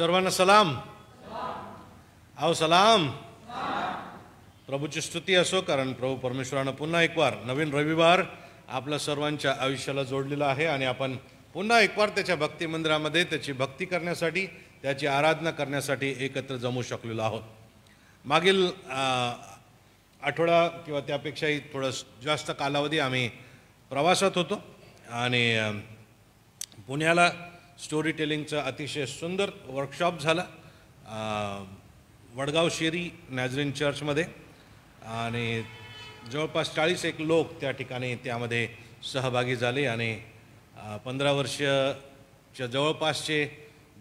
सर्वांना सलाम. आओ सलाम. प्रभूची स्तुती असो, कारण प्रभू परमेश्वरानं पुन्हा एक वार नवीन रविवार आपल्या सर्वांच्या आयुष्याला जोडलेला आहे आणि आपण पुन्हा एक वार त्याच्या भक्ती मंदिरामध्ये त्याची भक्ती करण्यासाठी, त्याची आराधना करण्यासाठी एकत्र जमू शकलेलो आहोत. मागील आठवडा किंवा त्यापेक्षाही थोडं जास्त कालावधी आम्ही प्रवासात होतो आणि पुण्याला स्टोरी टेलिंगचा अतिशय सुंदर वर्कशॉप झाला वडगाव शेरी नॅझरीन चर्चमध्ये आणि जवळपास 40 लोक त्या ठिकाणी त्यामध्ये सहभागी झाले आणि 15 वर्षाच्या जवळपासचे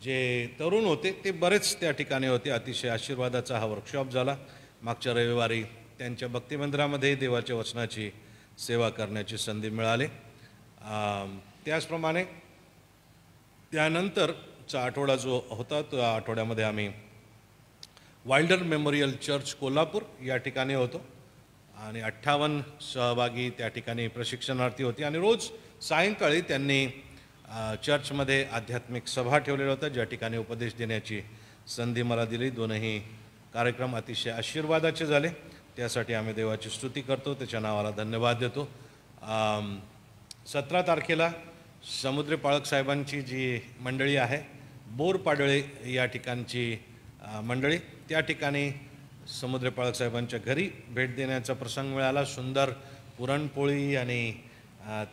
जे तरुण होते ते बरेच त्या ठिकाणी होते. अतिशय आशीर्वादाचा हा वर्कशॉप झाला. मागच्या रविवारी त्यांच्या भक्ती मंदिरामध्ये देवाच्या वचनाची सेवा करण्याची संधी मिळाली. त्याचप्रमाणे त्यानंतरचा आठवडा जो होता त्या आठवड्यामध्ये आम्ही वाइल्डर मेमोरियल चर्च कोल्हापूर या ठिकाणी होतो आणि 58 सहभागी त्या ठिकाणी प्रशिक्षणार्थी होते आणि रोज सायंकाळी त्यांनी चर्चमध्ये आध्यात्मिक सभा ठेवलेला होता, ज्या ठिकाणी उपदेश देण्याची संधी मला दिली. दोनही कार्यक्रम अतिशय आशीर्वादाचे झाले. त्यासाठी आम्ही देवाची स्तुती करतो, त्याच्या नावाला धन्यवाद देतो. 17 तारखेला समुद्री पाळक साहेबांची जी मंडळी आहे, बोरपाडळे या ठिकाणची मंडळी, त्या ठिकाणी समुद्री पाळक साहेबांच्या घरी भेट देण्याचा प्रसंग मिळाला. सुंदर पुरणपोळी आणि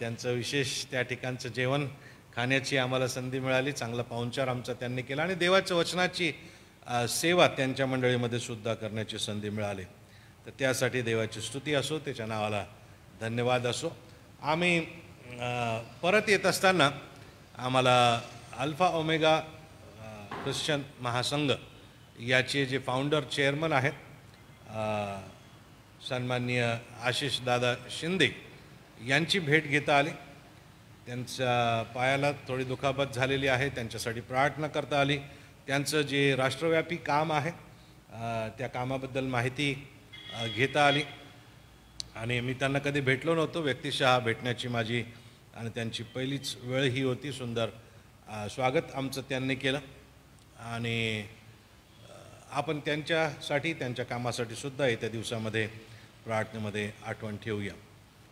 त्यांचं विशेष त्या ठिकाणचं जेवण खाण्याची आम्हाला संधी मिळाली. चांगला पाहुणचार आमचा त्यांनी केला आणि देवाच्या वचनाची सेवा त्यांच्या मंडळीमध्ये सुद्धा करण्याची संधी मिळाली. तर त्यासाठी देवाची स्तुती असो, त्याच्या नावाला धन्यवाद असो. आम्ही परत येत असताना आम्हाला अल्फा ओमेगा ख्रिश्चन महासंघ याचे जे फाउंडर चेअरमन आहेत सन्माननीय आशिष दादा शिंदे यांची भेट घेता आली. त्यांच्या पायाला थोडी दुखापत झालेली आहे, त्यांच्यासाठी प्रार्थना करता आली. त्यांचं जे राष्ट्रव्यापी काम आहे त्या कामाबद्दल माहिती घेता आली आणि मी त्यांना कधी भेटलो नव्हतो. व्यक्तिशः भेटण्याची माझी आणि त्यांची पहिलीच वेळ ही होती. सुंदर स्वागत आमचं त्यांनी केलं आणि आपण त्यांच्यासाठी, त्यांच्या कामासाठी सुद्धा येत्या दिवसामध्ये प्रार्थनेमध्ये आठवण ठेवूया.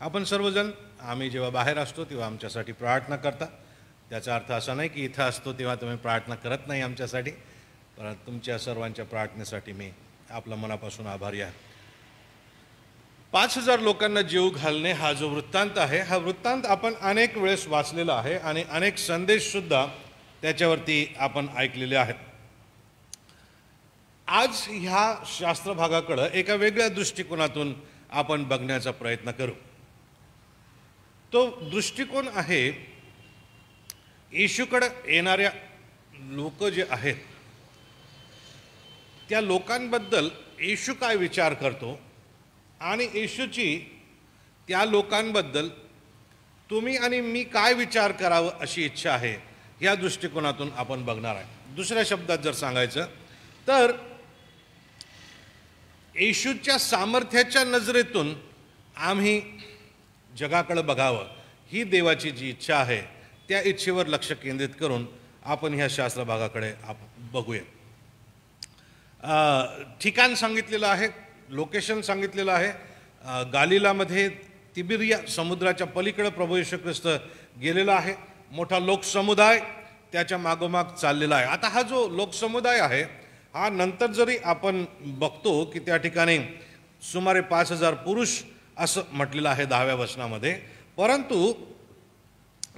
आपण सर्वजण आम्ही जेव्हा बाहेर असतो तेव्हा आमच्यासाठी प्रार्थना करता. त्याचा अर्थ असा नाही की इथं असतो तेव्हा तुम्ही प्रार्थना करत नाही आमच्यासाठी, परंतु तुमच्या सर्वांच्या प्रार्थनेसाठी मी आपल्या मनापासून आभारी आहे. 5000 लोकांना जीव घालणे हा जो वृत्तांत आहे, हा वृत्तांत आपण अनेक वेळेस वाचलेला आहे आणि अनेक संदेशसुद्धा त्याच्यावरती आपण ऐकलेले आहेत. आज ह्या शास्त्रभागाकडं एका वेगळ्या दृष्टिकोनातून आपण बघण्याचा प्रयत्न करू. तो दृष्टिकोन आहे येशूकडे येणाऱ्या लोक जे आहेत त्या लोकांबद्दल येशू काय विचार करतो आणि येशूची त्या लोकांबद्दल तुम्ही आणि मी काय विचार करावं अशी इच्छा आहे, या दृष्टिकोनातून आपण बघणार आहे. दुसऱ्या शब्दात जर सांगायचं तर येशूच्या सामर्थ्याच्या नजरेतून आम्ही जगाकडे बघावं, ही देवाची जी इच्छा आहे त्या इच्छेवर लक्ष केंद्रित करून आपण ह्या शास्त्रभागाकडे बघूया. ठिकाण सांगितलेलं आहे, लोकेशन सांगितलेलं आहे. गालिलामध्ये तिबिरिया समुद्राच्या पलीकडे प्रभू येशू ख्रिस्त गेलेला आहे. मोठा लोकसमुदाय त्याच्या मागोमाग चाललेला आहे. आता हा जो लोकसमुदाय आहे हा नंतर जरी आपण बघतो की त्या ठिकाणी सुमारे 5000 पुरुष असं म्हटलेलं आहे 10व्या वचनामध्ये, परंतु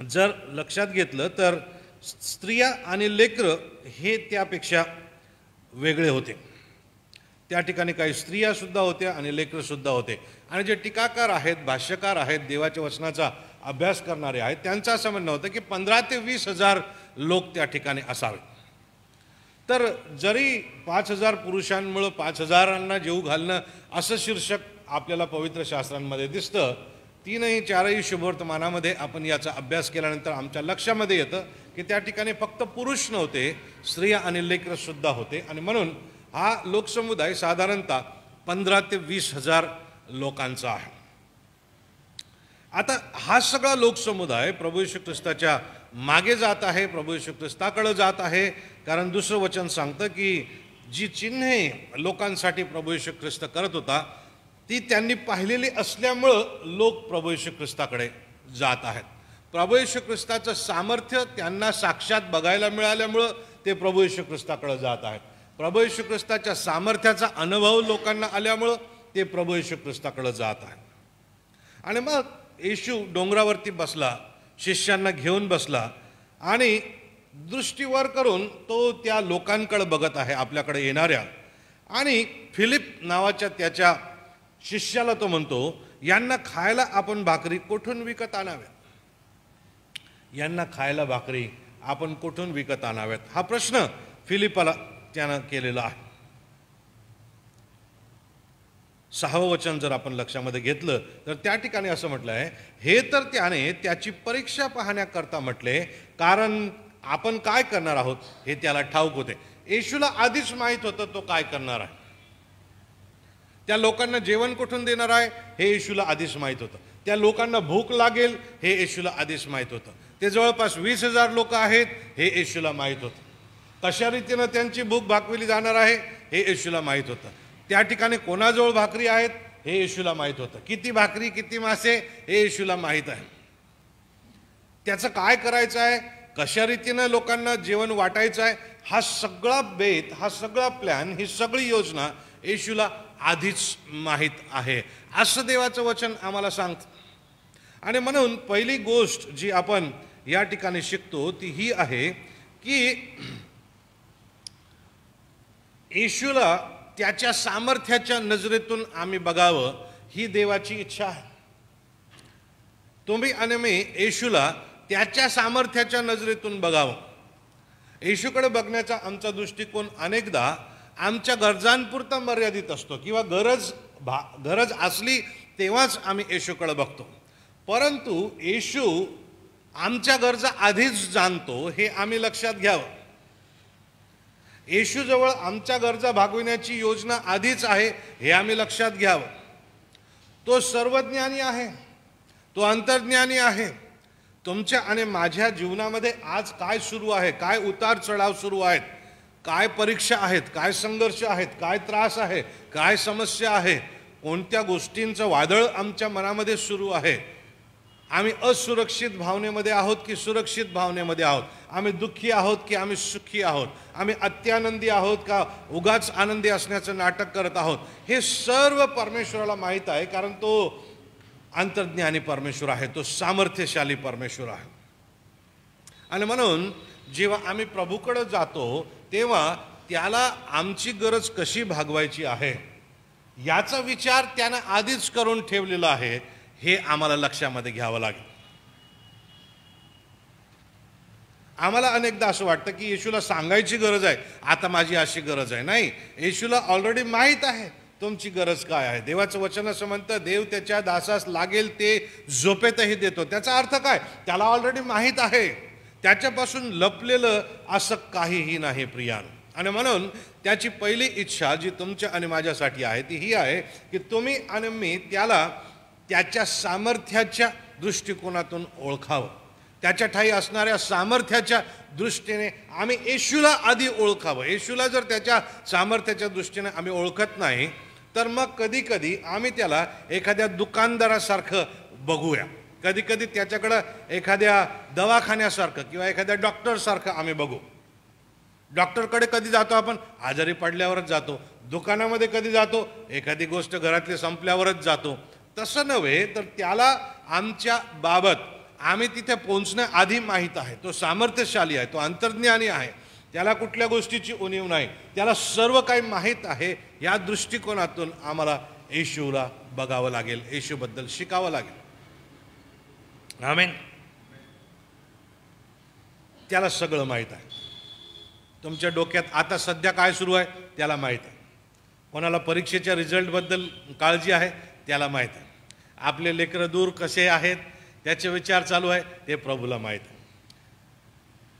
जर लक्षात घेतलं तर स्त्रिया आणि लेकरं हे त्यापेक्षा वेगळे होते. त्या ठिकाणी काही स्त्रियासुद्धा होत्या आणि लेकरंसुद्धा होते. आणि जे टीकाकार आहेत, भाष्यकार आहेत, देवाच्या वचनाचा अभ्यास करणारे आहेत, त्यांचं असं म्हणणं होतं की 15 ते 20 हजार लोक त्या ठिकाणी असावे. तर जरी 5000 पुरुषांमुळं 5000 जीव घालणं असं शीर्षक आपल्याला पवित्र शास्त्रांमध्ये दिसतं, 3-4 शुभवर्तमानामध्ये आपण याचा अभ्यास केल्यानंतर आमच्या लक्षामध्ये येतं की त्या ठिकाणी फक्त पुरुष नव्हते, स्त्रिया आणि लेकरंसुद्धा होते. आणि म्हणून हा लोकसमुदाय साधारणतः 15 ते 20 हजार लोकांचा आहे. आता हा सगळा लोकसमुदाय प्रभू येशू ख्रिस्ताच्या मागे जात आहे, प्रभू येशू ख्रिस्ताकडे जात आहे, कारण दुसरं वचन सांगतं की जी चिन्हे लोकांसाठी प्रभू येशू ख्रिस्त करत होता ती त्यांनी पाहिलेली असल्यामुळं लोक प्रभू येशू ख्रिस्ताकडे जात आहेत. प्रभू येशू ख्रिस्ताचं सामर्थ्य त्यांना साक्षात बघायला मिळाल्यामुळं ते प्रभू येशू ख्रिस्ताकडे जात आहेत. प्रभू येशू ख्रिस्ताच्या सामर्थ्याचा अनुभव लोकांना आल्यामुळं ते प्रभू येशू ख्रिस्ताकडे जात आहेत. आणि मग येशू डोंगरावरती बसला, शिष्यांना घेऊन बसला आणि दृष्टीवर करून तो त्या लोकांकडे बघत आहे, आपल्याकडे येणाऱ्या. आणि फिलिप नावाच्या त्याच्या शिष्याला तो म्हणतो, यांना खायला आपण भाकरी कुठून विकत आणाव्या? यांना खायला भाकरी आपण कुठून विकत आणाव्यात हा प्रश्न फिलिपाला त्यानं केलेला आहे. 6वं वचन जर आपण लक्षामध्ये घेतलं तर त्या ठिकाणी असं म्हटलं आहे, हे तर त्याने त्याची परीक्षा पाहण्याकरता म्हटले, कारण आपण काय करणार आहोत हे त्याला ठाऊक होते. येशूला आधीच माहीत होतं तो काय करणार आहे. त्या लोकांना जेवण कुठून देणार आहे हे येशूला आधीच माहीत होतं. त्या लोकांना भूक लागेल हे येशूला आधीच माहीत होतं. ते जवळपास 20,000 लोक आहेत हे येशूला माहीत होतं. कशा रीतीनं त्यांची भूक भागविली जाणार आहे हे येशूला माहीत होतं. त्या ठिकाणी कोणाजवळ भाकरी आहेत हे येशूला माहीत होतं. किती भाकरी किती मासे हे येशूला माहीत आहे. त्याचं काय करायचं आहे, कशा रीतीनं लोकांना जेवण वाटायचं आहे, हा सगळा बेत, हा सगळा प्लॅन, ही सगळी योजना येशूला आधीच माहीत आहे असं देवाचं वचन आम्हाला सांगतं. आणि म्हणून पहिली गोष्ट जी आपण या ठिकाणी शिकतो ती ही आहे की येशूला त्याच्या सामर्थ्याच्या नजरेतून आम्ही बघावं ही देवाची इच्छा आहे. तुम्ही आणि मी येशूला त्याच्या सामर्थ्याच्या नजरेतून बघावं. येशूकडे बघण्याचा आमचा दृष्टिकोन अनेकदा आमच्या गरजांपुरता मर्यादित असतो किंवा गरज असली तेव्हाच आम्ही येशूकडे बघतो. परंतु येशू आमच्या गरजा आधीच जाणतो हे आम्ही लक्षात घ्यावं. येशूजवळ आमच्या गरजा भागविण्याची योजना आधीच आहे हे आम्ही लक्षात घ्यावं. तो सर्वज्ञानी आहे, तो अंतर्ज्ञानी आहे. तुमच्या आणि माझ्या जीवनामध्ये आज काय सुरू आहे, काय उतार चढाव सुरू आहेत, काय परीक्षा आहेत, काय संघर्ष आहेत, काय त्रास आहे, काय समस्या आहे, कोणत्या गोष्टींचं वादळ आमच्या मनामध्ये सुरू आहे. आम्ही असुरक्षित भावनेमध्ये आहोत की सुरक्षित भावनेमध्ये आहोत, आम्ही दुःखी आहोत की आम्ही सुखी आहोत, आम्ही अत्यानंदी आहोत का उगाच आनंदी असण्याचं नाटक करत आहोत, हे सर्व परमेश्वराला माहीत आहे. कारण तो अंतर्ज्ञानी परमेश्वर आहे, तो सामर्थ्यशाली परमेश्वर आहे. आणि म्हणून जेव्हा आम्ही प्रभूकडे जातो तेव्हा त्याला आमची गरज कशी भागवायची आहे याचा विचार त्यानं आधीच करून ठेवलेला आहे हे आम्हाला लक्षामध्ये घ्यावं लागेल. आम्हाला अनेकदा असं वाटतं की येशूला सांगायची गरज आहे, आता माझी अशी गरज आहे. नाही, येशूला ऑलरेडी माहीत आहे तुमची गरज काय आहे. देवाचं वचन असं म्हणतं, देव त्याच्या दासास लागेल ते झोपेतही देतो. त्याचा अर्थ काय, त्याला ऑलरेडी माहीत आहे. त्याच्यापासून लपलेलं असं काहीही नाही प्रियानो. आणि म्हणून त्याची पहिली इच्छा जी तुमच्या आणि माझ्यासाठी आहे ती ही आहे की तुम्ही आणि मी त्याला त्याच्या सामर्थ्याच्या दृष्टिकोनातून ओळखावं. त्याच्या ठाई असणाऱ्या सामर्थ्याच्या दृष्टीने आम्ही येशूला आधी ओळखावं. येशूला जर त्याच्या सामर्थ्याच्या दृष्टीने आम्ही ओळखत नाही तर मग कधी कधी आम्ही त्याला एखाद्या दुकानदारासारखं बघूया, कधी कधी त्याच्याकडं एखाद्या दवाखान्यासारखं किंवा एखाद्या डॉक्टरसारखं आम्ही बघू. डॉक्टरकडे कधी जातो आपण, आजारी पडल्यावरच जातो. दुकानामध्ये कधी जातो, एखादी गोष्ट घरातली संपल्यावरच जातो. तसं नव्हे तर त्याला आमच्या बाबत आम्ही तिथे पोहोचण्याआधी माहीत आहे. तो सामर्थ्यशाली आहे, तो अंतर्ज्ञानी आहे, त्याला कुठल्या गोष्टीची उणीव नाही, त्याला सर्व काही माहीत आहे. या दृष्टिकोनातून आम्हाला येशूला बघावं लागेल, येशूबद्दल शिकावं लागेल. आमेन. त्याला सगळं माहीत आहे. तुमच्या डोक्यात आता सध्या काय सुरू आहे त्याला माहीत आहे. कोणाला परीक्षेच्या रिझल्टबद्दल काळजी आहे त्याला माहीत आहे. आपले लेकरं दूर कसे आहेत त्याचे विचार चालू आहे ते प्रभूला माहीत आहे.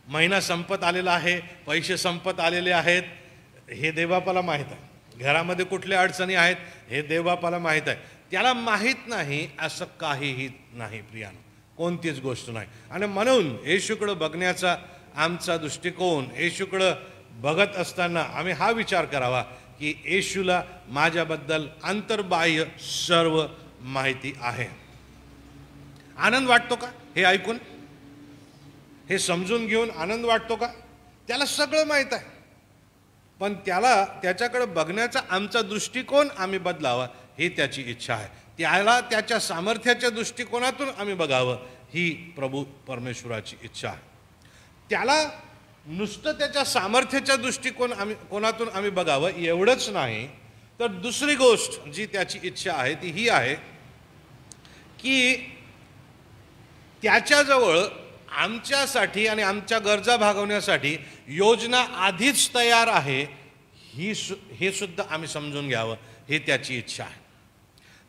महिना संपत आलेला आहे, पैसे संपत आलेले आहेत हे देवबापाला माहीत आहे. घरामध्ये कुठल्या अडचणी आहेत हे देवबापाला माहीत आहे. त्याला माहीत नाही असं काहीही नाही प्रियानो, कोणतीच गोष्ट नाही. आणि म्हणून येशूकडं बघण्याचा आमचा दृष्टिकोन, येशूकडं बघत असताना आम्ही हा विचार करावा की येशूला माझ्याबद्दल अंतर्बाह्य सर्व माहिती आहे. आनंद वाटतो का हे ऐकून? हे समजून घेऊन आनंद वाटतो का? त्याला सगळं माहीत आहे, पण त्याच्याकडे बघण्याचा आमचा दृष्टिकोन आम्ही बदलावा ही त्याची इच्छा आहे. त्याला त्याच्या सामर्थ्याच्या दृष्टिकोनातून आम्ही बघावं ही प्रभू परमेश्वराची इच्छा आहे. त्याला नुसतं त्याच्या सामर्थ्याच्या दृष्टिकोनातून आम्ही बघावं एवढंच नाही, तर दुसरी गोष्ट जी त्याची इच्छा आहे ती ही आहे की त्याच्याजवळ आमच्यासाठी आणि आमच्या गरजा भागवण्यासाठी योजना आधीच तयार आहे हे सुद्धा आम्ही समजून घ्यावं हे त्याची इच्छा आहे.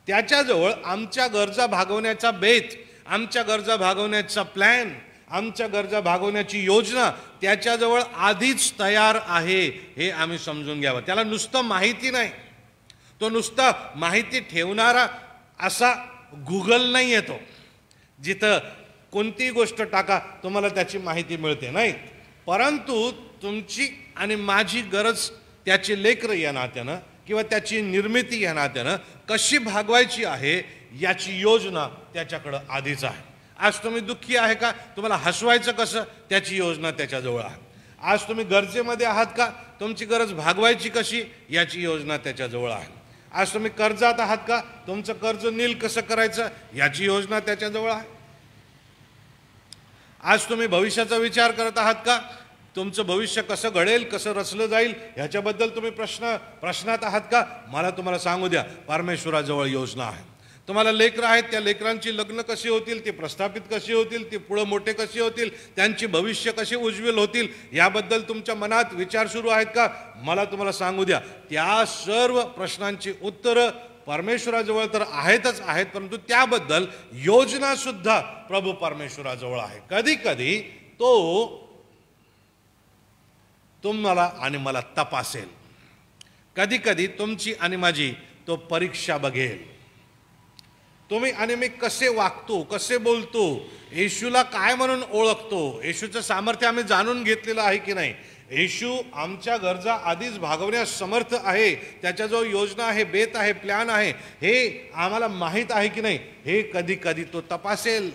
त्याच्याजवळ आमच्या गरजा भागवण्याचा बेत, आमच्या गरजा भागवण्याचा प्लॅन, आमच्या गरजा भागवण्याची योजना त्याच्याजवळ आधीच तयार आहे हे आम्ही समजून घ्यावं. त्याला नुसतं माहिती नाही, तो नुसता माहिती ठेवणारा असा गुगल नाही आहे तो, जिथं कोणतीही गोष्ट टाका तुम्हाला त्याची माहिती मिळते, नाही. परंतु तुमची आणि माझी गरज त्याची लेकरं या नात्यानं किंवा त्याची निर्मिती या नात्यानं कशी भागवायची आहे याची योजना त्याच्याकडं आधीच आहे. आज तुम्ही दुःखी आहे का? तुम्हाला हसवायचं कसं त्याची योजना त्याच्याजवळ आहे. आज तुम्ही गरजेमध्ये आहात का? तुमची गरज भागवायची कशी याची योजना त्याच्याजवळ आहे. आज तुम्ही कर्जात आहात का? तुमचं कर्ज नील कसं करायचं याची योजना त्याच्याजवळ आहे. आज तुम्ही भविष्याचा विचार करत आहात का? तुमचं भविष्य कसं घडेल, कसं रचलं जाईल ह्याच्याबद्दल तुम्ही प्रश्नात आहात का? मला तुम्हाला सांगू द्या, परमेश्वराजवळ योजना आहे. तुम्हाला लेकरं आहेत, त्या लेकरांची लग्न कशी होतील, ती प्रस्थापित कशी होतील, ती पुढं मोठे कशी होतील, त्यांची भविष्य कशी उज्ज्वल होतील याबद्दल तुमच्या मनात विचार सुरू आहेत का? मला तुम्हाला सांगू द्या, त्या सर्व प्रश्नांची उत्तरं परमेश्वराजवळ तर आहेतच आहेत, परंतु त्याबद्दल योजना सुद्धा प्रभू परमेश्वराजवळ आहे. कधी कधी तो तुम्हाला आणि मला तपासेल, कधी कधी तुमची आणि माझी तो परीक्षा बघेल. तुम्ही आणि मी कसे वागतो, कसे बोलतो, येशूला काय म्हणून ओळखतो, येशूचं सामर्थ्य आम्ही जाणून घेतलेलं आहे की नाही, येशू आमच्या गरजा आधीच भागवण्यास समर्थ आहे, त्याच्याजवळ योजना आहे, बेत आहे, प्लॅन आहे हे आम्हाला माहीत आहे की नाही, हे कधी कधी तो तपासेल.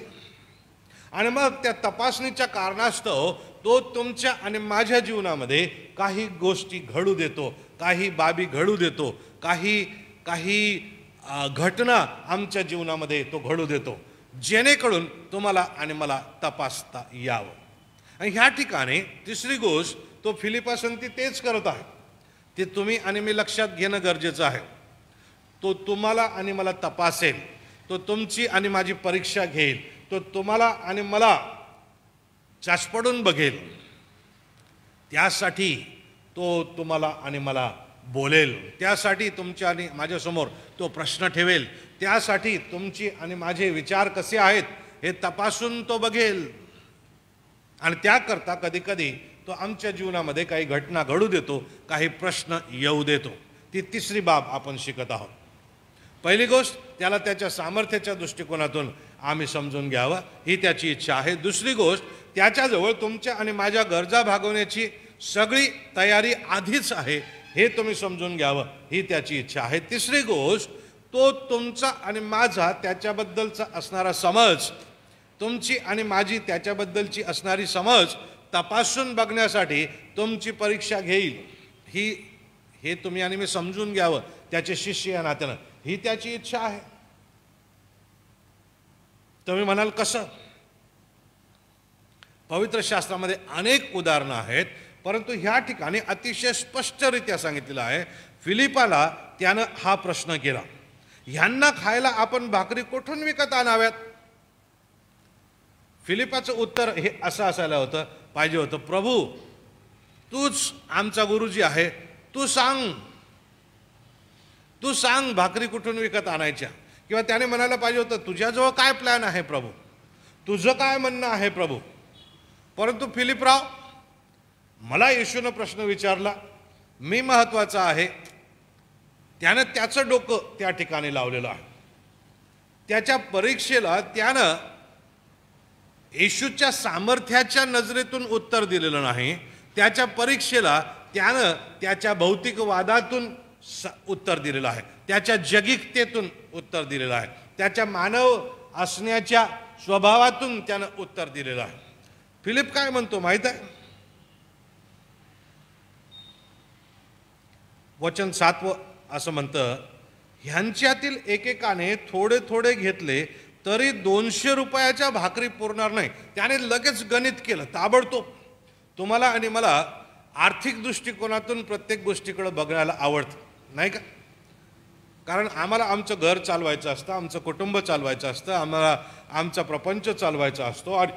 आणि मग त्या तपासणीच्या कारणास्तव तो तुमच्या आणि माझ्या जीवनामध्ये काही गोष्टी घडू देतो, काही बाबी घडू देतो, काही घटना आमच्या जीवनामध्ये तो घडू देतो, जेणेकरून तुम्हाला आणि मला तपासता यावं. आणि ह्या ठिकाणी तिसरी गोष्ट तो फिलिपासंती तेच करत आहे, ते तुम्ही आणि मी लक्षात घेणं गरजेचं आहे. तो तुम्हाला आणि मला तपासेल, तो तुमची आणि माझी परीक्षा घेईल, तो तुम्हाला आणि मला चाचपडून बघेल, त्यासाठी तो तुम्हाला आणि मला बोलेल, त्यासाठी तुमच्या आणि माझ्यासमोर तो प्रश्न ठेवेल, त्यासाठी तुमची आणि माझे विचार कसे आहेत हे तपासून तो बघेल. आणि त्याकरता कधी कधी तो आमच्या जीवनामध्ये काही घटना घडू देतो, काही प्रश्न येऊ देतो. ती तिसरी बाब आपण शिकत आहोत. पहिली गोष्ट, त्याला त्याच्या सामर्थ्याच्या दृष्टिकोनातून आम्ही समजून घ्यावं ही त्याची इच्छा आहे. दुसरी गोष्ट, त्याच्याजवळ तुमच्या आणि माझ्या गरजा भागवण्याची सगळी तयारी आधीच आहे हे तुम्ही समजून घ्यावं ही त्याची इच्छा आहे. तिसरी गोष्ट, तो तुमचा आणि माझा त्याच्याबद्दलचा असणारा समज, तुमची आणि माझी त्याच्याबद्दलची असणारी समज तपासून बघण्यासाठी तुमची परीक्षा घेईल, हे तुम्ही आणि मी समजून घ्यावं त्याचे शिष्य या नात्यानं ही त्याची इच्छा आहे. तुम्ही म्हणाल कसं? पवित्र शास्त्रामध्ये अनेक उदाहरणं आहेत, परंतु ह्या ठिकाणी अतिशय स्पष्टरित्या सांगितलेलं आहे. फिलिपाला त्यानं हा प्रश्न केला, ह्यांना खायला आपण भाकरी कुठून विकत आणाव्यात? फिलिपाचं उत्तर हे असं असायला पाहिजे होतं, प्रभू तूच आमचा गुरुजी आहे, तू सांग भाकरी कुठून विकत आणायच्या. किंवा त्याने म्हणायला पाहिजे होतं, तुझ्याजवळ काय प्लॅन आहे प्रभू, तुझं काय म्हणणं आहे प्रभू. परंतु फिलिपराव, मला येशूनं प्रश्न विचारला, मी महत्त्वाचा आहे, त्यानं त्याचं डोकं त्या ठिकाणी लावलेलं आहे. त्याच्या परीक्षेला त्यानं येशूच्या सामर्थ्याच्या नजरेतून उत्तर दिलेलं नाही, त्याच्या परीक्षेला त्यानं त्याच्या भौतिकवादातून उत्तर दिलेलं आहे, त्याच्या जगिकतेतून उत्तर दिलेलं आहे, त्याच्या मानव असण्याच्या स्वभावातून त्यानं उत्तर दिलेलं आहे. फिलिप काय म्हणतो माहित आहे? वचन 7 असं म्हणतं, ह्यांच्यातील एकेकाने थोडे थोडे घेतले तरी 200 रुपयाच्या भाकरी पुरणार नाही. त्याने लगेच गणित केलं ताबडतोब. तुम्हाला आणि मला आर्थिक दृष्टिकोनातून प्रत्येक गोष्टीकडे बघायला आवडतं नाही का? कारण आम्हाला आमचं घर चालवायचं असतं, आमचं कुटुंब चालवायचं असतं, आम्हाला आमचा प्रपंच चालवायचा असतो आणि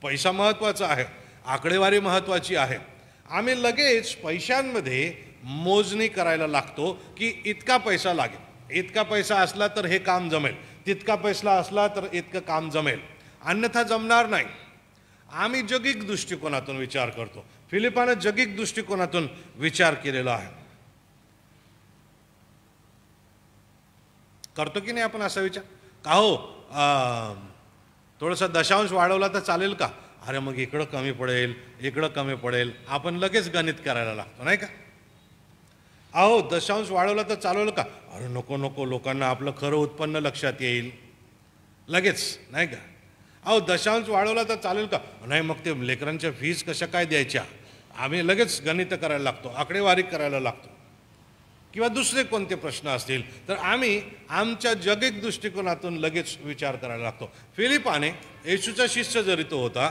पैसा महत्त्वाचा आहे, आकडेवारी महत्त्वाची आहे. आम्ही लगेच पैशांमध्ये मोजणी करायला लागतो की इतका पैसा लागेल, इतका पैसा असला तर हे काम जमेल, तितका पैसा असला तर इतकं काम जमेल, अन्यथा जमणार नाही. आम्ही जगिक दृष्टिकोनातून विचार करतो. फिलिपानं जगिक दृष्टिकोनातून विचार केलेला आहे. करतो की नाही आपण असा विचार? का हो थोडासा दशांश वाढवला तर चालेल का? अरे मग इकडं कमी पडेल, इकडं कमी पडेल, आपण लगेच गणित करायला लागतो नाही का? अहो दशांश वाढवला तर चालवलं का? अरे नको नको, लोकांना आपलं खरं उत्पन्न लक्षात येईल लगेच नाही का? अहो दशांश वाढवला तर चालेल का? नाही मग ते लेकरांच्या फीस कशा काय द्यायच्या, आम्ही लगेच गणित करायला लागतो, आकडेवारी करायला लागतो. किंवा दुसरे कोणते प्रश्न असतील तर आम्ही आमच्या जगिक दृष्टिकोनातून लगेच विचार करायला लागतो. फिलिपाने येशूचा शिष्य जरी तो होता,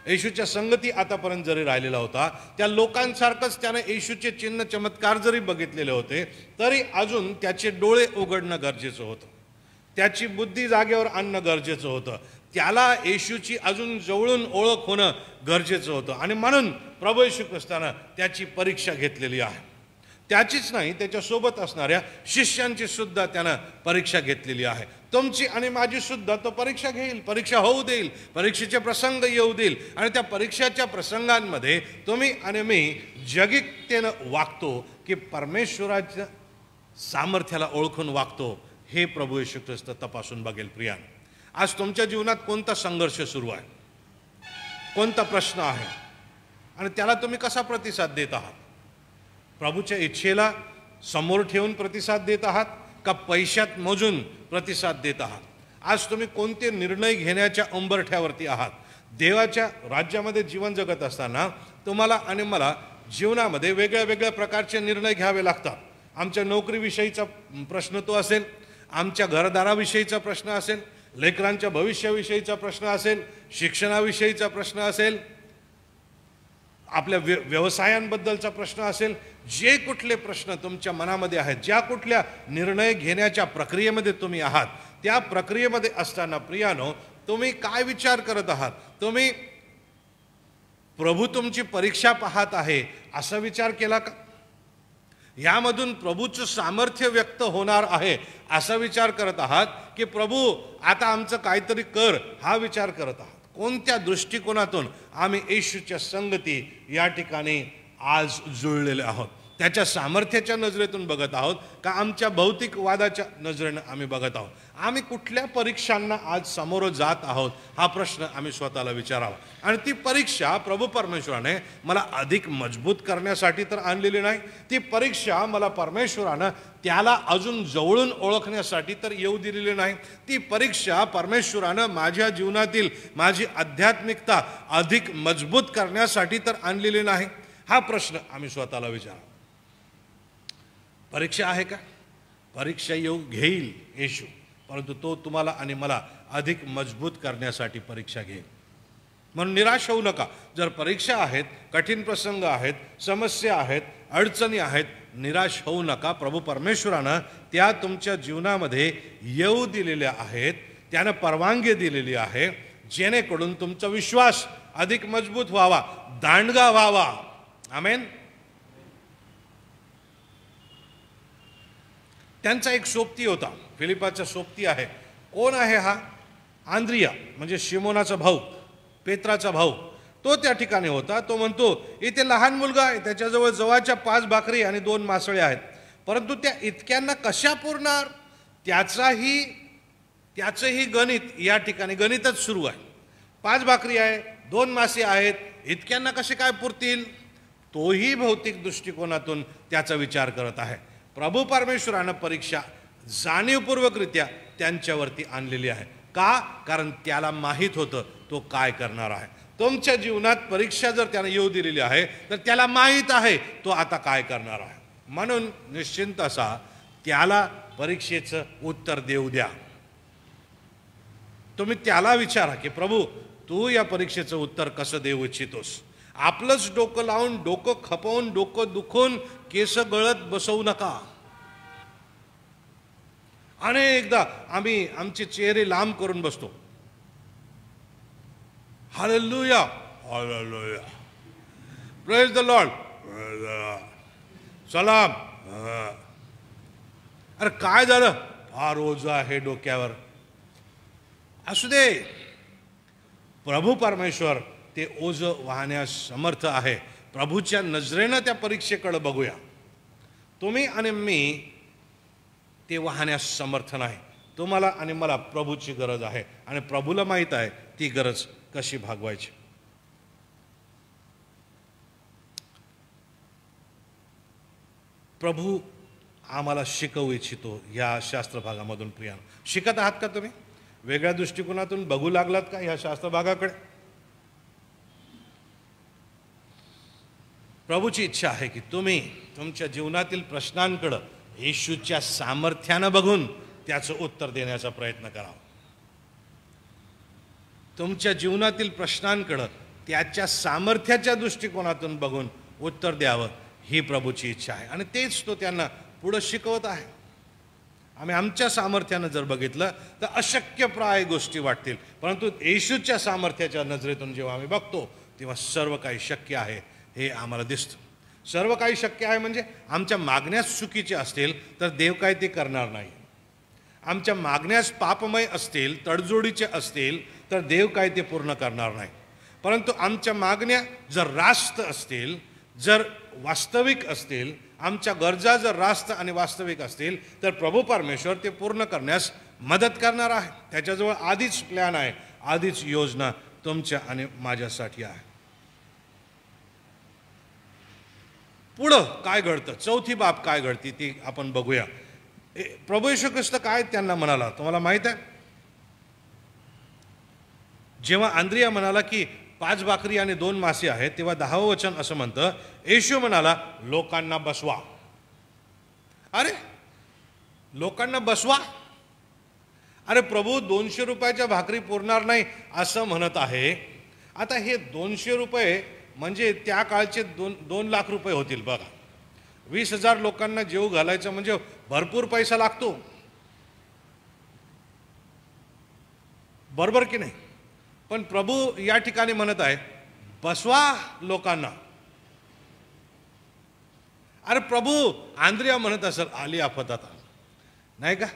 येशूच्या संगती आतापर्यंत जरी राहिलेला होता, त्या लोकांसारखंच त्याने येशूचे चिन्ह चमत्कार जरी बघितलेले होते तरी अजून त्याचे डोळे उघडणं गरजेचं होतं, त्याची बुद्धी जागेवर आणणं गरजेचं होतं, त्याला येशूची अजून जवळून ओळख होणं गरजेचं होतं. आणि म्हणून प्रभू येशू ख्रिस्तानं त्याची परीक्षा घेतलेली आहे. त्याचीच नाही, त्याच्यासोबत असणाऱ्या शिष्यांची सुद्धा त्यानं परीक्षा घेतलेली आहे. तुमची आणि माझी सुद्धा तो परीक्षा घेईल, परीक्षा होऊ देईल, परीक्षेचे प्रसंग येऊ देईल आणि त्या परीक्षाच्या प्रसंगांमध्ये तुम्ही आणि मी जगिकतेनं वागतो की परमेश्वराच्या सामर्थ्याला ओळखून वागतो, हे प्रभू येशू ख्रिस्त तपासून बघेल. प्रियानो, आज तुमच्या जीवनात कोणता संघर्ष सुरू आहे, कोणता प्रश्न आहे आणि त्याला तुम्ही कसा प्रतिसाद देत आहात? प्रभूच्या इच्छेला समोर ठेवून प्रतिसाद देत आहात का पैशात मोजून प्रतिसाद देत आहात? आज तुम्ही कोणते निर्णय घेण्याच्या उंबरठ्यावरती आहात? देवाच्या राज्यामध्ये जीवन जगत असताना तुम्हाला आणि मला जीवनामध्ये वेगळ्या वेगळ्या प्रकारचे निर्णय घ्यावे लागतात. आमच्या नोकरीविषयीचा प्रश्न तो असेल, आमच्या घरदाराविषयीचा प्रश्न असेल, लेकरांच्या भविष्याविषयीचा प्रश्न असेल, शिक्षणाविषयीचा प्रश्न असेल, आपल्या व्यवसायांबद्दलचा प्रश्न असेल. जे कुठले प्रश्न तुमच्या मनामध्ये आहेत, ज्या कुठल्या निर्णय घेण्याच्या प्रक्रियेमध्ये तुम्ही आहात, त्या प्रक्रियेमध्ये असताना प्रियानो, तुम्ही काय विचार करत आहात? तुम्ही प्रभू तुमची परीक्षा पाहत आहे असा विचार केला का? यामधून प्रभूचं सामर्थ्य व्यक्त होणार आहे असा विचार करत आहात की प्रभू आता आमचं काहीतरी कर, हा विचार करत आहात? कोणत्या दृष्टिकोनातून आम्ही येशूच्या संगती या ठिकाणी आज जुळलेले आहोत? त्याच्या सामर्थ्याच्या नजरेतून बघत आहोत का आमच्या भौतिकवादाच्या नजरेनं आम्ही बघत आहोत? आम्ही कुठल्या परीक्षांना आज सामोरं जात आहोत, हा प्रश्न आम्ही स्वतःला विचारावा. आणि ती परीक्षा प्रभू परमेश्वराने मला अधिक मजबूत करण्यासाठी तर आणलेली नाही, ती परीक्षा मला परमेश्वरानं त्याला अजून जवळून ओळखण्यासाठी तर येऊ दिलेली नाही. ती परीक्षा परमेश्वरानं माझ्या जीवनातील माझी आध्यात्मिकता अधिक मजबूत करण्यासाठी तर आणलेली नाही. हा प्रश्न आम्ही स्वतःला विचारावा. परीक्षा आहे का? परीक्षा येऊ घेईल येशू, परंतु तो तुम्हाला आणि मला अधिक मजबूत करण्यासाठी परीक्षा घेईल. म्हणून निराश होऊ नका. जर परीक्षा आहेत, कठीण प्रसंग आहेत, समस्या आहेत, अडचणी आहेत, निराश होऊ नका. प्रभू परमेश्वरानं त्या तुमच्या जीवनामध्ये येऊ दिलेल्या आहेत, त्यानं परवानगी दिलेली आहे, जेणेकरून तुमचा विश्वास अधिक मजबूत व्हावा, दांडगा व्हावा. आमेन. त्यांचा एक सोबती होता, फिलिपाचा सोबती आहे. कोण आहे हा? आंद्रिया, म्हणजे शिमोनाचा भाऊ, पेत्राचा भाऊ. तो त्या ठिकाणी होता. तो म्हणतो, इथे लहान मुलगा आहे, त्याच्याजवळ जवळच्या 5 भाकरी आणि 2 मासळे आहेत, परंतु त्या इतक्यांना कशा पुरणार? त्याचंही गणित या ठिकाणी गणितच सुरू आहे. 5 भाकरी आहे, 2 मासे आहेत, इतक्यांना कसे काय पुरतील? तोही भौतिक दृष्टिकोनातून त्याचा विचार करत आहे. प्रभू परमेश्वरानं परीक्षा जाणीवपूर्वकरित्या त्यांच्यावरती आणलेली आहे. का? कारण त्याला माहीत होतं तो काय करणार आहे. तुमच्या जीवनात परीक्षा जर त्यानं येऊ दिलेली आहे तर त्याला माहीत आहे तो आता काय करणार आहे. म्हणून निश्चिंत असा त्याला परीक्षेचं उत्तर देऊ द्या. तुम्ही त्याला विचारा की प्रभू तू या परीक्षेचं उत्तर कसं देऊ इच्छितोस. आपलंच डोकं लावून, डोकं खपवून, डोकं दुखून केस गळत बसवू नका. अनेकदा आम्ही आमचे चेहरे लांब करून बसतो. Hallelujah, hallelujah, praise the Lord, सलाम. अरे काय झालं? फार ओझं आहे डोक्यावर. असू दे, प्रभू परमेश्वर ते ओझं वाहण्यास समर्थ आहे. प्रभूच्या नजरेनं त्या परीक्षेकडे बघूया. तुम्ही आणि मी ते वाहण्यास समर्थ नाही. तुम्हाला आणि मला प्रभूची गरज आहे आणि प्रभूला माहीत आहे ती गरज कशी भागवायची. प्रभू आम्हाला शिकवू इच्छितो या शास्त्र भागामधून. प्रियानो, शिकत आहात का तुम्ही? वेगळ्या दृष्टिकोनातून बघू लागलात का ह्या शास्त्र भागाकडे? प्रभूची इच्छा आहे की तुम्ही तुमच्या जीवनातील प्रश्नांकडे येशूच्या सामर्थ्यानं बघून त्याचं उत्तर देण्याचा प्रयत्न करावा. तुमच्या जीवनातील प्रश्नांकडे त्याच्या सामर्थ्याच्या दृष्टिकोनातून बघून उत्तर द्यावं ही प्रभूची इच्छा आहे आणि तेच तो त्यांना पुढे शिकवत आहे. आम्ही आमच्या सामर्थ्यानं जर बघितलं तर अशक्यप्राय गोष्टी वाटतील, परंतु येशूच्या सामर्थ्याच्या नजरेतून जेव्हा आम्ही बघतो तेव्हा सर्व काही शक्य आहे हे आम्हाला दिसतं. सर्व काही शक्य आहे म्हणजे आमच्या मागण्यास चुकीचे असतील तर देव काय ते करणार नाही. आमच्या मागण्यास पापमय असतील, तडजोडीचे असतील तर देव काय ते पूर्ण करणार नाही. परंतु आमच्या मागण्या जर रास्त असतील, जर वास्तविक असतील, आमच्या गरजा जर रास्त आणि वास्तविक असतील तर प्रभू परमेश्वर ते पूर्ण करण्यास मदत करणार आहे. त्याच्याजवळ आधीच प्लॅन आहे, आधीच योजना तुमच्या आणि माझ्यासाठी आहे. पुढं काय घडतं, चौथी बाब काय घडती ती आपण बघूया. प्रभू येशू ख्रिस्त काय त्यांना म्हणाला तुम्हाला माहित आहे? जेव्हा आंद्रिया म्हणाला की 5 भाकरी आणि 2 मासे आहेत, तेव्हा 10वं वचन असं म्हणतं, येशू म्हणाला लोकांना बसवा. अरे लोकांना बसवा? अरे प्रभू 200 रुपयाच्या भाकरी पुरणार नाही असं म्हणत आहे. आता हे 200 रुपये म्हणजे त्या काळचे 2 लाख रुपये होतील बघा. 20,000 लोकांना जेव घालायचं म्हणजे भरपूर पैसा लागतो, बरोबर की नाही? पण प्रभू या ठिकाणी म्हणत आहे बसवा लोकांना. अरे प्रभू आंद्रिया म्हणत असेल आली आफत आता, नाही का?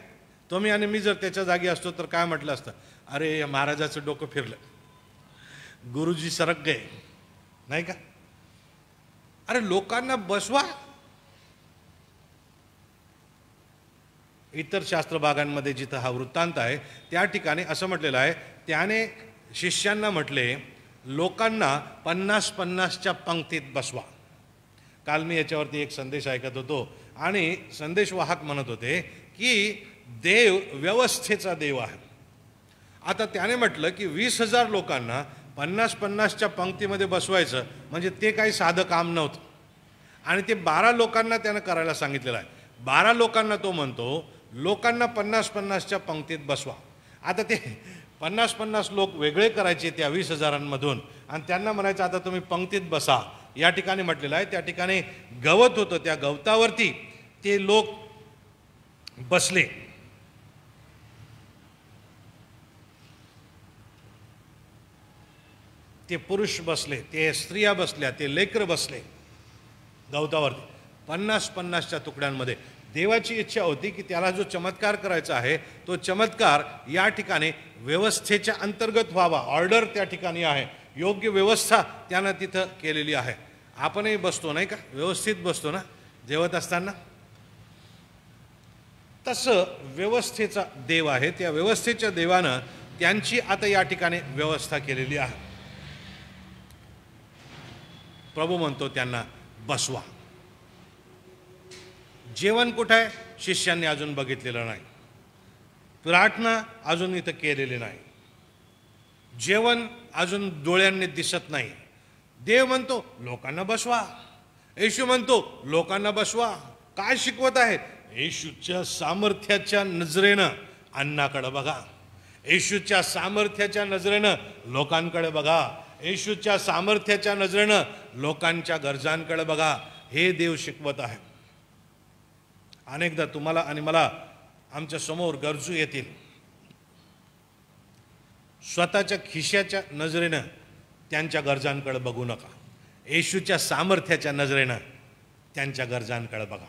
तुम्ही आणि मी जर त्याच्या जागी असतो तर काय म्हटलं असतं? अरे महाराजाचं डोकं फिरलं, गुरुजी सरक गए, नाही का? अरे लोकांना बसवा. इतर शास्त्र भागांमध्ये जिथं हा वृत्तांत आहे त्या ठिकाणी असं म्हटलेलं आहे, त्याने शिष्यांना म्हटले लोकांना 50-50च्या पंक्तीत बसवा. काल मी याच्यावरती एक संदेश ऐकत होतो आणि संदेशवाहक म्हणत होते की देव व्यवस्थेचा देव आहे. आता त्याने म्हटलं की 20,000 लोकांना 50-50च्या पंक्तीमध्ये बसवायचं म्हणजे ते काही साधं काम नव्हतं आणि ते 12 लोकांना त्यानं करायला सांगितलेलं आहे. 12 लोकांना तो म्हणतो लोकांना 50-50च्या पंक्तीत बसवा. आता ते 50-50 लोक वेगळे करायचे त्या 20,000मधून आणि त्यांना म्हणायचं आता तुम्ही पंक्तीत बसा. या ठिकाणी म्हटलेलं आहे त्या ठिकाणी गवत होतं, त्या गवतावरती ते लोक बसले. ते पुरुष बसले, ते स्त्रिया बसल्या, ते लेकर बसले गवतावरती 50-50च्या तुकड्यांमध्ये. देवाची इच्छा होती की त्याला जो चमत्कार करायचा आहे तो चमत्कार या ठिकाणी व्यवस्थेच्या अंतर्गत व्हावा. ऑर्डर त्या ठिकाणी आहे, योग्य व्यवस्था त्यानं तिथं केलेली आहे. आपणही बसतो नाही का, व्यवस्थित बसतो ना जेवत असताना. तसं व्यवस्थेचा देव आहे, त्या व्यवस्थेच्या देवानं त्यांची आता या ठिकाणी व्यवस्था केलेली आहे. प्रभू म्हणतो त्यांना बसवा. जेवण कुठं आहे? शिष्यांनी अजून बघितलेलं नाही. प्रार्थना अजून इथं केलेली नाही. जेवण अजून डोळ्यांनी दिसत नाही. देव म्हणतो लोकांना बसवा. येशू म्हणतो लोकांना बसवा. काय शिकवत आहेत? येशूच्या सामर्थ्याच्या नजरेनं अन्नाकडे बघा. येशूच्या सामर्थ्याच्या नजरेनं लोकांकडे बघा. येशूच्या सामर्थ्याच्या नजरेनं लोकांच्या गरजांकडे बघा. हे देव शिकवत आहे. अनेकदा तुम्हाला आणि मला आमच्या समोर गरजू येतील. स्वतःच्या खिशाच्या नजरेनं त्यांच्या गरजांकडे बघू नका. येशूच्या सामर्थ्याच्या नजरेनं त्यांच्या गरजांकडे बघा.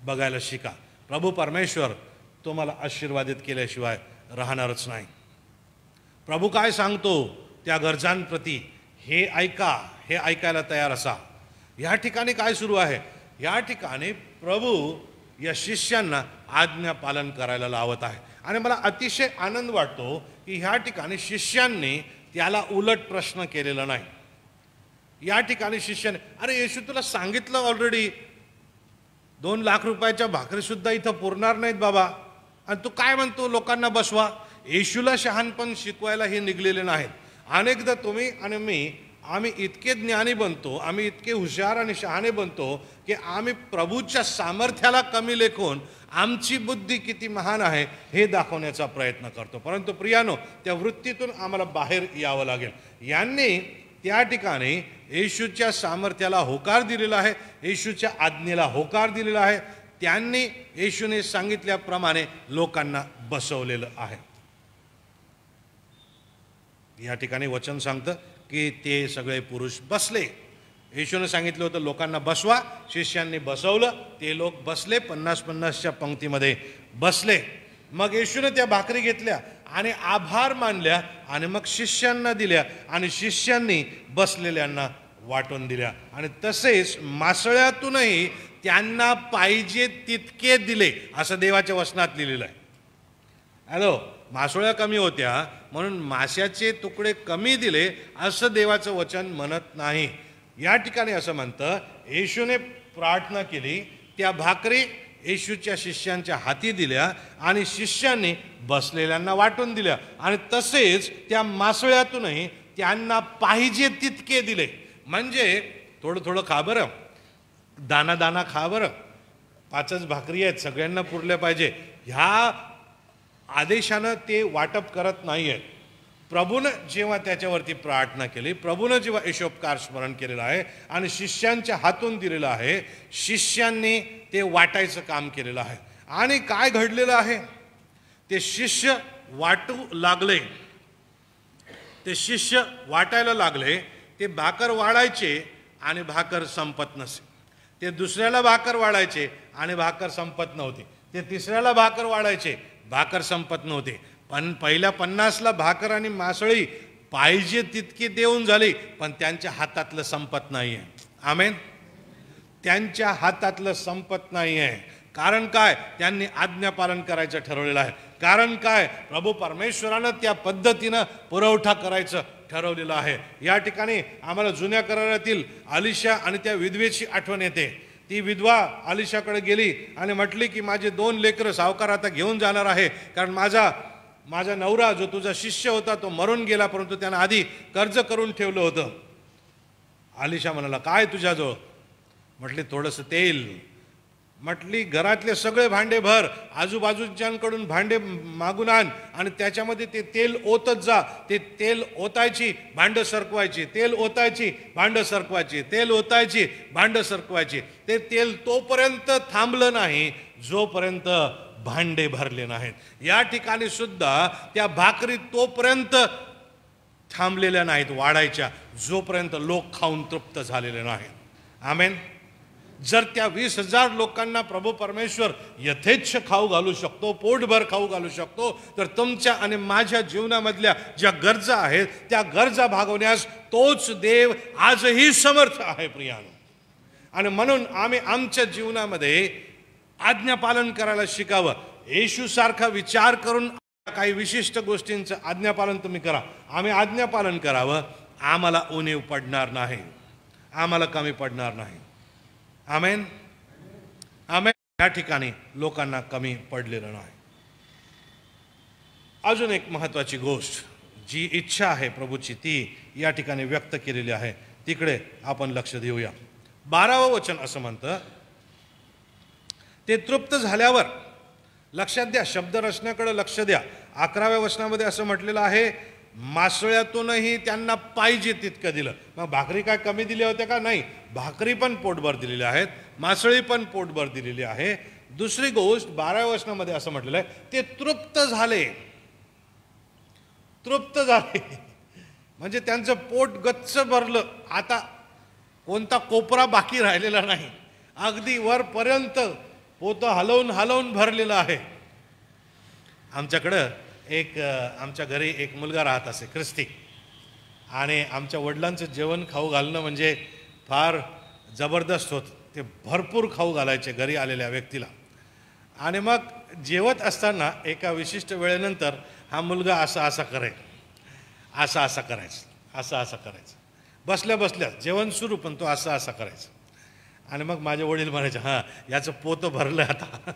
बघायला शिका. प्रभू परमेश्वर तुम्हाला आशीर्वादित केल्याशिवाय राहणारच नाही. प्रभू काय सांगतो त्या गरजांप्रती हे ऐका. हे ऐकायला तयार असा. या ठिकाणी काय सुरू आहे? या ठिकाणी प्रभू या शिष्यांना आज्ञा पालन करायला लावत आहे. आणि मला अतिशय आनंद वाटतो की ह्या ठिकाणी शिष्यांनी त्याला उलट प्रश्न केलेला नाही. या ठिकाणी शिष्याने अरे येशू तुला सांगितलं ऑलरेडी 2 लाख रुपयाच्या भाकरीसुद्धा इथं पुरणार नाहीत बाबा, आणि तू काय म्हणतो लोकांना बसवा. येशूला शहाणपण शिकवायला हे निघलेले नाहीत. अनेकदा तुम्ही आणि मी आम्ही इतके ज्ञानी बनतो, आम्ही इतके हुशार आणि शहाणे बनतो की आम्ही प्रभूच्या सामर्थ्याला कमी लेखून आमची बुद्धी किती महान आहे हे दाखवण्याचा प्रयत्न करतो. परंतु प्रियानो, त्या वृत्तीतून आम्हाला बाहेर यावं लागेल. यांनी त्या ठिकाणी येशूच्या सामर्थ्याला होकार दिलेला आहे. येशूच्या आज्ञेला होकार दिलेला आहे. त्यांनी येशूने सांगितल्याप्रमाणे लोकांना बसवलेलं आहे. या ठिकाणी वचन सांगतं की ते सगळे पुरुष बसले. येशूने सांगितलं होतं लोकांना बसवा. शिष्यांनी बसवलं. ते लोक बसले. 50-50च्या पंक्तीमध्ये बसले. मग येशूने त्या भाकरी घेतल्या आणि आभार मानल्या आणि मग शिष्यांना दिल्या आणि शिष्यांनी बसलेल्यांना वाटून दिल्या. आणि तसेच मासळ्यातूनही त्यांना पाहिजे तितके दिले असं देवाच्या वचनात लिहिलेलं आहे. हॅलो, मासोळ्या कमी होत्या म्हणून माशाचे तुकडे कमी दिले असं देवाचं वचन म्हणत नाही. या ठिकाणी असं म्हणतं येशूने प्रार्थना केली, त्या भाकरी येशूच्या शिष्यांच्या हाती दिल्या आणि शिष्यांनी बसलेल्यांना वाटून दिल्या. आणि तसेच त्या मासोळ्यातूनही त्यांना पाहिजे तितके दिले. म्हणजे थोडं थोडं खा बरं, दाना दाना खा बरं, 5च भाकरी आहेत, सगळ्यांना पुरल्या पाहिजे, ह्या आदेशानं ते वाटप करत नाही आहेत. प्रभूनं जेव्हा त्याच्यावरती प्रार्थना केली, प्रभूनं जेव्हा यशोपकार स्मरण केलेलं आहे आणि शिष्यांच्या हातून दिलेलं आहे, शिष्यांनी ते वाटायचं काम केलेलं आहे. आणि काय घडलेलं आहे? ते शिष्य वाटू लागले. ते शिष्य वाटायला लागले. ते भाकर वाढायचे आणि भाकर संपत नसे. ते दुसऱ्याला भाकर वाढायचे आणि भाकर संपत नव्हती. ते तिसऱ्याला भाकर वाढायचे, भाकर संपत नव्हते. पण पहिल्या 50ला भाकर आणि मासळी पाहिजे तितकी देऊन झाली, पण त्यांच्या हातातलं संपत नाही आहे. आमेन. त्यांच्या हातातलं संपत नाही आहे. कारण काय? त्यांनी आज्ञापालन करायचं ठरवलेलं आहे. कारण काय? प्रभू परमेश्वरानं त्या पद्धतीनं पुरवठा करायचं ठरवलेलं आहे. या ठिकाणी आम्हाला जुन्या करारातील अलिशा आणि त्या विधवेची आठवण येते. ती विधवा अलिशाकडे गेली आणि म्हटली की माझे 2 लेकरं सावकार आता घेऊन जाणार आहे, कारण माझा नवरा जो तुझा शिष्य होता तो मरून गेला, परंतु त्यानं आधी कर्ज करून ठेवलं होतं. अलिशा म्हणाला काय तुझ्याजवळ? म्हटली थोडंसं तेल. म्हटली घरातले सगळे भांडे भर, आजूबाजूच्यांकडून भांडे मागून आण आणि त्याच्यामध्ये ते तेल ओतत जा. ते तेल ओतायची, भांडं सरकवायची, तेल ओतायची, भांडं सरकवायची, तेल ओतायची, भांडं सरकवायची. ते तेल तोपर्यंत थांबलं नाही जोपर्यंत भांडे भरले नाहीत. या ठिकाणी सुद्धा त्या भाकरी तोपर्यंत थांबलेल्या नाहीत वाढायच्या जोपर्यंत लोक खाऊन तृप्त झालेले नाहीत. आमेन. जर त्या 20,000 लोकांना प्रभू परमेश्वर यथेच्छ खाऊ घालू शकतो, पोटभर खाऊ घालू शकतो, तर तुमच्या आणि माझ्या जीवनामधल्या ज्या गरजा आहेत त्या गरजा भागवण्यास तोच देव आजही समर्थ आहे प्रियानो. आणि म्हणून आम्ही आमच्या जीवनामध्ये आज्ञापालन करायला शिकावं. येशूसारखा विचार करून काही विशिष्ट गोष्टींचं आज्ञापालन तुम्ही करा. आम्ही आज्ञापालन करावं. आम्हाला उणीव पडणार नाही, आम्हाला कमी पडणार नाही. आमेन आमेन. या ठिकाणी लोकांना कमी पडलेलं नाही. अजून एक महत्त्वाची गोष्ट, जी इच्छा आहे प्रभूची ती या ठिकाणी व्यक्त केलेली आहे, तिकडे आपण लक्ष देऊया. 12वं वचन असं म्हणतं, ते तृप्त झाल्यावर, लक्षात द्या शब्दरचनेकडे लक्ष द्या. 11व्या वचनामध्ये असं म्हटलेलं आहे, मासळ्यातूनही त्यांना पाहिजे तितकं दिलं. मग भाकरी काय कमी दिल्या होत्या का? नाही, भाकरी पण पोटभर दिलेल्या आहेत, मासळी पण पोटभर दिलेली आहे. दुसरी गोष्ट 12व्या वचनामध्ये असं म्हटलेलं आहे, ते तृप्त झाले. तृप्त झाले म्हणजे त्यांचं पोट गच्च भरलं. आता कोणता कोपरा बाकी राहिलेला नाही, अगदी वरपर्यंत पोतं हलवून हलवून भरलेलं आहे. आमच्याकडं आमच्या घरी एक मुलगा राहत असे, ख्रिस्ती, आणि आमच्या वडिलांचं जेवण खाऊ घालणं म्हणजे फार जबरदस्त होतं. ते भरपूर खाऊ घालायचे घरी आलेल्या व्यक्तीला. आणि मग जेवत असताना एका विशिष्ट वेळेनंतर हा मुलगा असं करायचा, असं करायचं. बसल्या बसल्या जेवण सुरू, पण तो असं करायचा. आणि मग माझे वडील म्हणायचे, हां याचं पोतं भरलं आता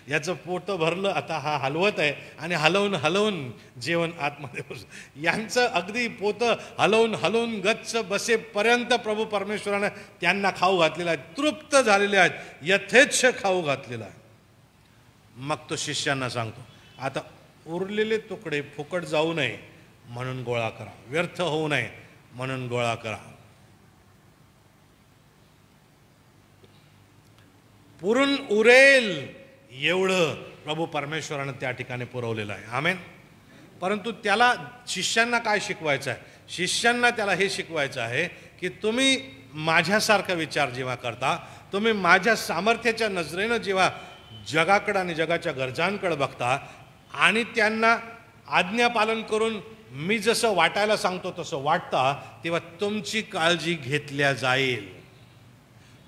याचं पोतं भरलं आता, हा हलवत आहे आणि हलवून हलवून जेवण आतमध्ये बस. यांचं अगदी पोतं हलवून हलवून गच्च बसेपर्यंत प्रभू परमेश्वरानं त्यांना खाऊ घातलेला आहे, तृप्त झालेले आहेत, यथेच्छ खाऊ घातलेला आहे. मग तो शिष्यांना सांगतो, आता उरलेले तुकडे फुकट जाऊ नये म्हणून गोळा करा, व्यर्थ होऊ नये म्हणून गोळा करा. पुरून उरेल एवढं प्रभू परमेश्वरानं त्या ठिकाणी पुरवलेलं आहे. आमेन. परंतु त्याला शिष्यांना काय शिकवायचं आहे? शिष्यांना त्याला हे शिकवायचं आहे की तुम्ही माझ्यासारखा विचार जेव्हा करता, तुम्ही माझ्या सामर्थ्याच्या नजरेनं जेव्हा जगाकडं आणि जगाच्या गरजांकडे बघता आणि त्यांना आज्ञापालन करून मी जसं वाटायला सांगतो तसं वाटता, तेव्हा तुमची काळजी घेतल्या जाईल,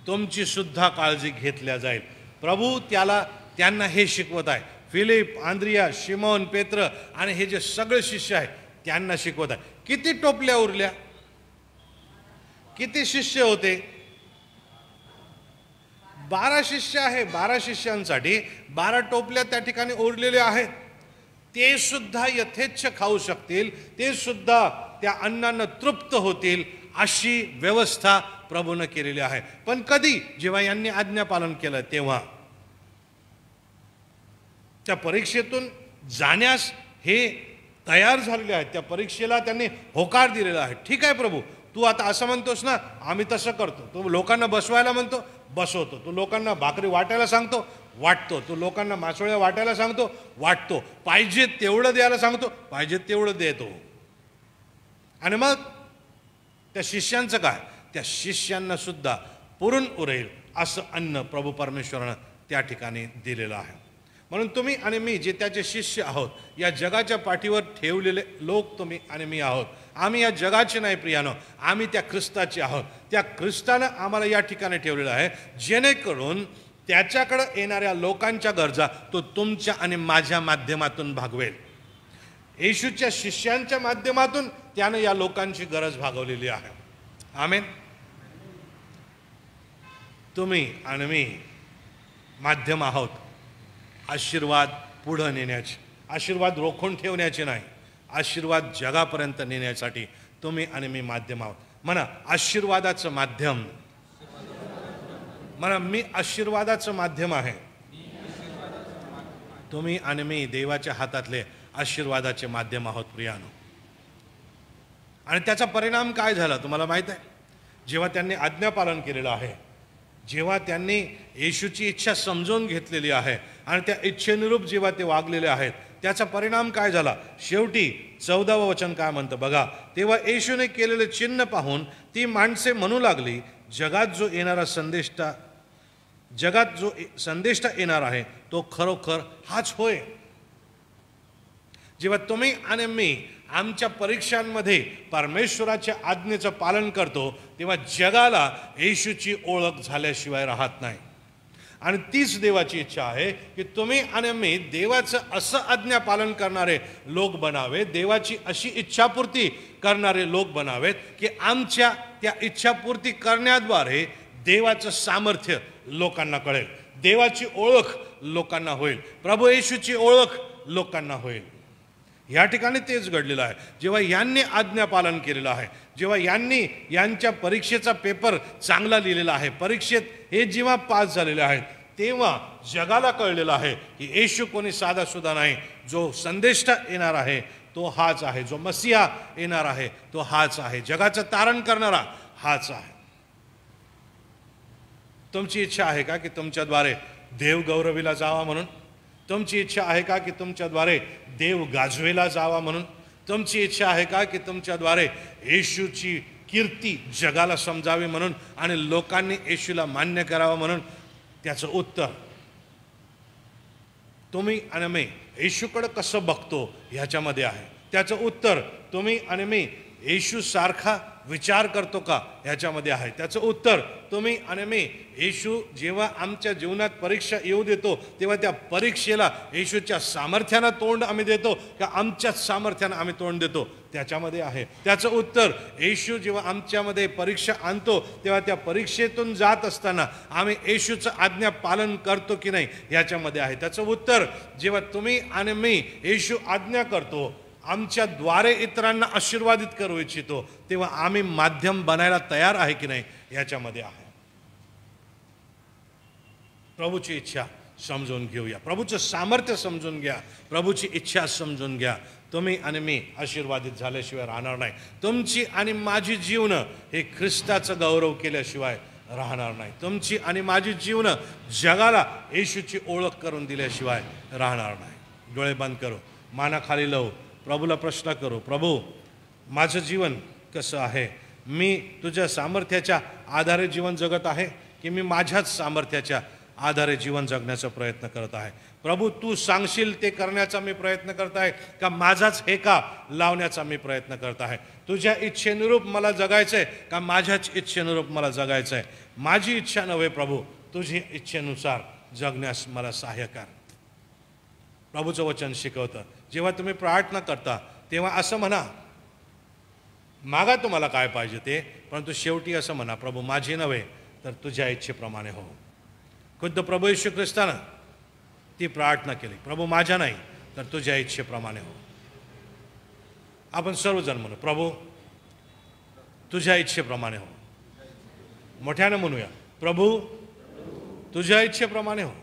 तुमची सुद्धा काळजी घेतल्या जाईल. प्रभू त्यांना हे शिकवत आहे. फिलिप, आंद्रिया, शिमोन, पेत्र आणि हे जे सगळे शिष्य आहेत त्यांना शिकवत आहे. किती टोपल्या उरल्या? किती शिष्य होते? 12 शिष्य आहे. 12 शिष्यांसाठी 12 टोपल्या त्या ठिकाणी उरलेल्या आहेत. ते सुद्धा यथेच्छ खाऊ शकतील, ते सुद्धा त्या अन्नानं तृप्त होतील, अशी व्यवस्था प्रभूनं केलेली आहे. पण कधी? जेव्हा यांनी आज्ञापालन केलं तेव्हा. त्या परीक्षेतून जाण्यास हे तयार झालेले आहेत, त्या परीक्षेला त्यांनी होकार दिलेला आहे. ठीक आहे प्रभू, तू आता असं म्हणतोस ना, आम्ही तसं करतो. तू लोकांना बसवायला म्हणतो, बसवतो. तू लोकांना भाकरी वाटायला सांगतो, वाटतो. तू लोकांना मासोळ्या वाटायला सांगतो, वाटतो. पाहिजे तेवढं द्यायला सांगतो, पाहिजे तेवढं देतो. आणि मग त्या शिष्यांचं काय? त्या शिष्यांना सुद्धा पुरून उरेल असं अन्न प्रभू परमेश्वरानं त्या ठिकाणी दिलेलं आहे. म्हणून तुम्ही आणि मी जे त्याचे शिष्य आहोत, या जगाच्या पाठीवर ठेवलेले लोक तुम्ही आणि मी आहोत. आम्ही या जगाचे नाही प्रियानो, आम्ही त्या ख्रिस्ताचे आहोत. त्या ख्रिस्तानं आम्हाला या ठिकाणी ठेवलेलं आहे, जेणेकरून त्याच्याकडे येणाऱ्या लोकांच्या गरजा तो तुमच्या आणि माझ्या माध्यमातून भागवेल. येशूच्या शिष्यांच्या माध्यमातून त्यानं या लोकांची गरज भागवलेली आहे. आमेन. तुम्ही आणि मी माध्यम आहोत आशीर्वाद पुढं नेण्याचे, आशीर्वाद रोखून ठेवण्याचे नाही, आशीर्वाद जगापर्यंत नेण्यासाठी तुम्ही आणि मी माध्यम आहोत. म्हणा आशीर्वादाचं माध्यम. म्हणा मी आशीर्वादाचं माध्यम आहे. तुम्ही आणि मी देवाच्या हातातले आशीर्वादाचे माध्यम आहोत प्रियानो. आणि त्याचा परिणाम काय झाला तुम्हाला माहीत आहे? जेव्हा त्यांनी आज्ञापालन केलेलं आहे, जेव्हा त्यांनी येशूची इच्छा समजून घेतलेली आहे आणि त्या इच्छेनुरूप जेव्हा ते वागलेले आहेत, त्याचा परिणाम काय झाला? शेवटी 14वं वचन काय म्हणतं बघा. तेव्हा येशूने केलेले चिन्ह पाहून ती माणसे म्हणू लागली, जगात जो संदेष्टा येणार आहे तो खरोखर हाच होय. जेव्हा तुम्ही आणि मी आमच्या परीक्षांमध्ये परमेश्वराच्या आज्ञेचं पालन करतो, तेव्हा जगाला येशूची ओळख झाल्याशिवाय राहत नाही. आणि तीच देवाची इच्छा आहे की तुम्ही आणि मी देवाचं असं आज्ञा पालन करणारे लोक बनावे, देवाची अशी इच्छापूर्ती करणारे लोक बनावेत की आमच्या त्या इच्छापूर्ती करण्याद्वारे देवाचं सामर्थ्य लोकांना कळेल, देवाची ओळख लोकांना होईल, प्रभू येशूची ओळख लोकांना होईल. या ठिकाणी तेच घडलेलं आहे. जेव्हा यांनी आज्ञापालन केलेलं आहे, जेव्हा यांनी यांच्या परीक्षेचा पेपर चांगला लिहिलेला आहे, परीक्षेत हे जेव्हा पास झालेले आहेत, तेव्हा जगाला कळलेलं आहे की येशू कोणी साधा सुद्धा नाही, जो संदेष्टा येणार आहे तो हाच आहे, जो मसीहा येणार आहे तो हाच आहे, जगाचं तारण करणारा हाच आहे. तुमची इच्छा आहे का की तुमच्याद्वारे देव गौरविला जावा म्हणून? तुमची इच्छा आहे का की तुमच्याद्वारे देव गाजवेला जावा म्हणून? तुमची इच्छा आहे का की तुमच्याद्वारे येशूची कीर्ती जगाला समजावी म्हणून आणि लोकांनी येशूला मान्य करावं म्हणून? त्याचं उत्तर तुम्ही आणि मी येशूकडे कसं बघतो ह्याच्यामध्ये आहे. त्याचं उत्तर तुम्ही आणि मी येशू सारखा विचार करतो का ह्याच्यामध्ये आहे. त्याचं उत्तर तुम्ही आणि मी येशू जेव्हा आमच्या जीवनात परीक्षा येऊ देतो तेव्हा त्या परीक्षेला येशूच्या सामर्थ्यानं तोंड आम्ही देतो का आमच्याच सामर्थ्यानं आम्ही तोंड देतो, त्याच्यामध्ये आहे. त्याचं उत्तर येशू जेव्हा आमच्यामध्ये परीक्षा आणतो तेव्हा त्या परीक्षेतून जात असताना आम्ही येशूचं आज्ञा पालन करतो की नाही ह्याच्यामध्ये आहे. त्याचं उत्तर जेव्हा तुम्ही आणि मी येशू आज्ञा करतो, आमच्याद्वारे इतरांना आशीर्वादित करू इच्छितो, तेव्हा आम्ही माध्यम बनायला तयार आहे की नाही याच्यामध्ये आहे. प्रभूची इच्छा समजून घेऊया, प्रभूचं सामर्थ्य समजून घ्या, प्रभूची इच्छा समजून घ्या. तुम्ही आणि मी आशीर्वादित झाल्याशिवाय राहणार नाही. तुमची आणि माझी जीवनं हे ख्रिस्ताचं गौरव केल्याशिवाय राहणार नाही. तुमची आणि माझी जीवनं जगाला येशूची ओळख करून दिल्याशिवाय राहणार नाही. डोळे बंद करू, मानाखाली लावू, प्रभूला प्रश्न करू, प्रभू माझं जीवन कसं आहे? मी तुझ्या सामर्थ्याच्या आधारे जीवन जगत आहे की मी माझ्याच सामर्थ्याच्या आधारे जीवन जगण्याचा प्रयत्न करत आहे? प्रभू तू सांगशील ते करण्याचा मी प्रयत्न करत आहे का माझाच हेका लावण्याचा मी प्रयत्न करत आहे? तुझ्या इच्छेनुरूप मला जगायचं आहे का माझ्याच इच्छेनुरूप मला जगायचं आहे? माझी इच्छा नव्हे प्रभू, तुझी इच्छेनुसार जगण्यास मला सहाय्य कर. प्रभूचं वचन शिकवतं जेव्हा तुम्ही प्रार्थना करता तेव्हा असं म्हणा, मागा तुम्हाला काय पाहिजे ते, परंतु शेवटी असं म्हणा, प्रभू माझी नव्हे तर तुझ्या इच्छेप्रमाणे हो. खुद्द प्रभू येशू ख्रिस्तानं ती प्रार्थना केली, प्रभू माझ्या नाही तर तुझ्या इच्छेप्रमाणे हो. आपण सर्वजण म्हणू, प्रभू तुझ्या इच्छेप्रमाणे हो. मोठ्यानं म्हणूया, प्रभू तुझ्या इच्छेप्रमाणे हो.